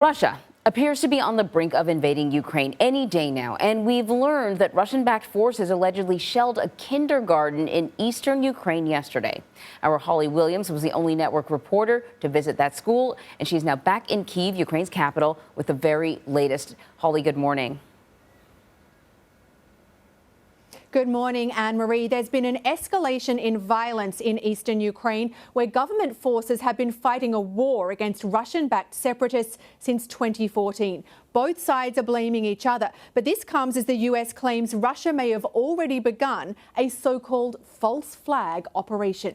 Russia appears to be on the brink of invading Ukraine any day now, and we've learned that Russian-backed forces allegedly shelled a kindergarten in eastern Ukraine yesterday. Our Holly Williams was the only network reporter to visit that school, and she's now back in Kyiv, Ukraine's capital, with the very latest. Holly, good morning. Good morning, Anne-Marie. There's been an escalation in violence in eastern Ukraine, where government forces have been fighting a war against Russian-backed separatists since 2014. Both sides are blaming each other, but this comes as the US claims Russia may have already begun a so-called false flag operation.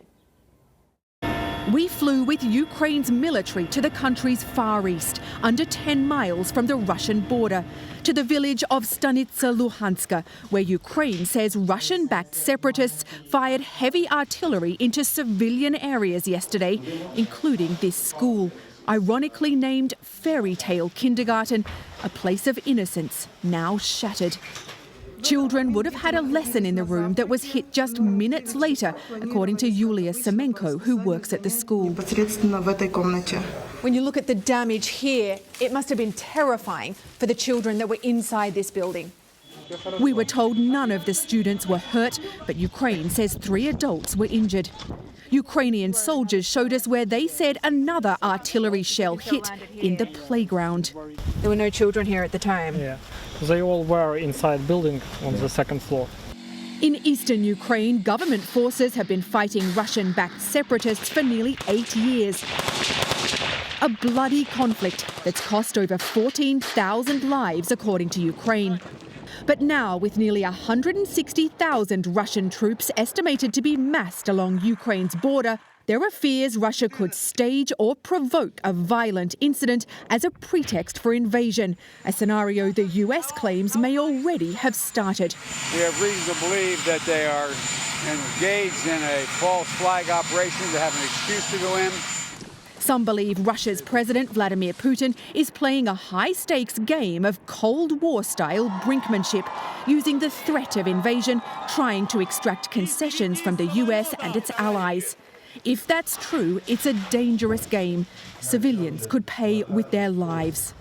We flew with Ukraine's military to the country's far east, under 10 miles from the Russian border, to the village of Stanitsa Luhanska, where Ukraine says Russian-backed separatists fired heavy artillery into civilian areas yesterday, including this school, ironically named Fairy Tale Kindergarten, a place of innocence now shattered. Children would have had a lesson in the room that was hit just minutes later, according to Yulia Semenko, who works at the school. When you look at the damage here, it must have been terrifying for the children that were inside this building. We were told none of the students were hurt, but Ukraine says 3 adults were injured. Ukrainian soldiers showed us where they said another artillery shell hit in the playground. There were no children here at the time. Yeah, they all were inside building on the second floor. In eastern Ukraine, government forces have been fighting Russian-backed separatists for nearly 8 years. A bloody conflict that's cost over 14,000 lives, according to Ukraine. But now, with nearly 160,000 Russian troops estimated to be massed along Ukraine's border, there are fears Russia could stage or provoke a violent incident as a pretext for invasion, a scenario the US claims may already have started. We have reason to believe that they are engaged in a false flag operation to have an excuse to go in. Some believe Russia's President Vladimir Putin is playing a high-stakes game of Cold War-style brinkmanship, using the threat of invasion, trying to extract concessions from the US and its allies. If that's true, it's a dangerous game. Civilians could pay with their lives.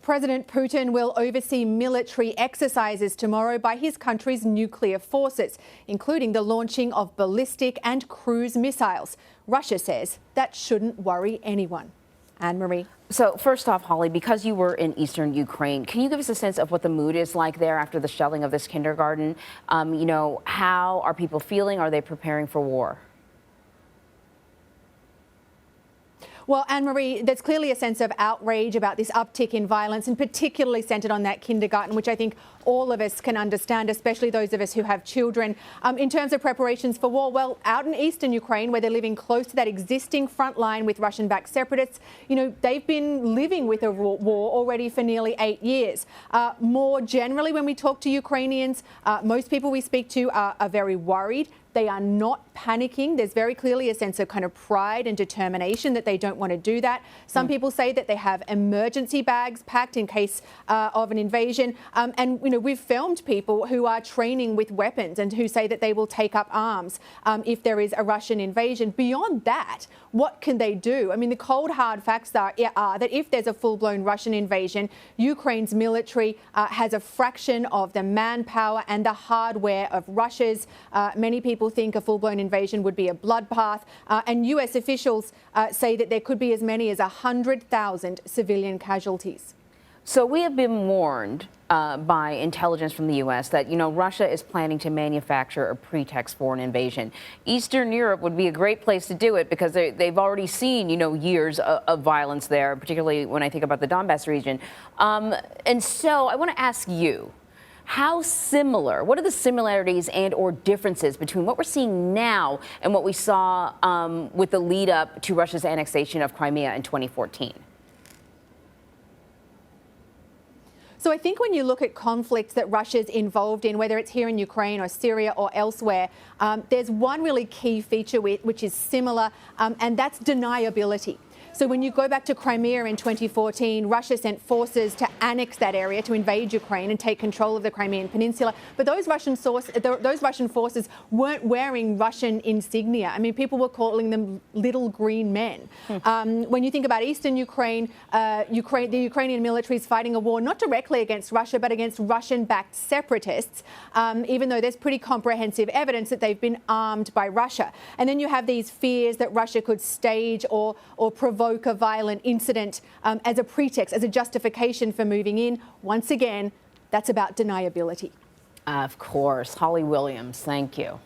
President Putin will oversee military exercises tomorrow by his country's nuclear forces, including the launching of ballistic and cruise missiles. Russia says that shouldn't worry anyone. Anne-Marie. So first off, Holly, because you were in eastern Ukraine, can you give us a sense of what the mood is like there after the shelling of this kindergarten? How are people feeling? Are they preparing for war? Well, Anne-Marie, there's clearly a sense of outrage about this uptick in violence, and particularly centred on that kindergarten, which I think all of us can understand, especially those of us who have children. In terms of preparations for war, well, out in eastern Ukraine, where they're living close to that existing front line with Russian-backed separatists, they've been living with a war already for nearly 8 years. More generally, when we talk to Ukrainians, most people we speak to are very worried. They are not panicking. There's very clearly a sense of kind of pride and determination that they don't want to do that. Some people say that they have emergency bags packed in case of an invasion. And we've filmed people who are training with weapons and who say that they will take up arms if there is a Russian invasion. Beyond that, what can they do? I mean, the cold, hard facts are that if there's a full-blown Russian invasion, Ukraine's military has a fraction of the manpower and the hardware of Russia's. Many people think a full-blown invasion would be a bloodbath, and US officials say that there could be as many as 100,000 civilian casualties. So we have been warned by intelligence from the U.S. that, Russia is planning to manufacture a pretext for an invasion. Eastern Europe would be a great place to do it because they've already seen, years of violence there, particularly when I think about the Donbass region. And so I want to ask you, what are the similarities and or differences between what we're seeing now and what we saw with the lead up to Russia's annexation of Crimea in 2014? So I think when you look at conflicts that Russia's involved in, whether it's here in Ukraine or Syria or elsewhere, there's one really key feature which is similar, and that's deniability. So when you go back to Crimea in 2014, Russia sent forces to annex that area, to invade Ukraine and take control of the Crimean Peninsula. But those Russian forces weren't wearing Russian insignia. I mean, people were calling them little green men. When you think about eastern Ukraine, the Ukrainian military is fighting a war not directly against Russia, but against Russian-backed separatists, even though there's pretty comprehensive evidence that they've been armed by Russia. And then you have these fears that Russia could stage or provoke a violent incident as a pretext, as a justification for moving in. Once again, that's about deniability. Of course. Holly Williams, thank you.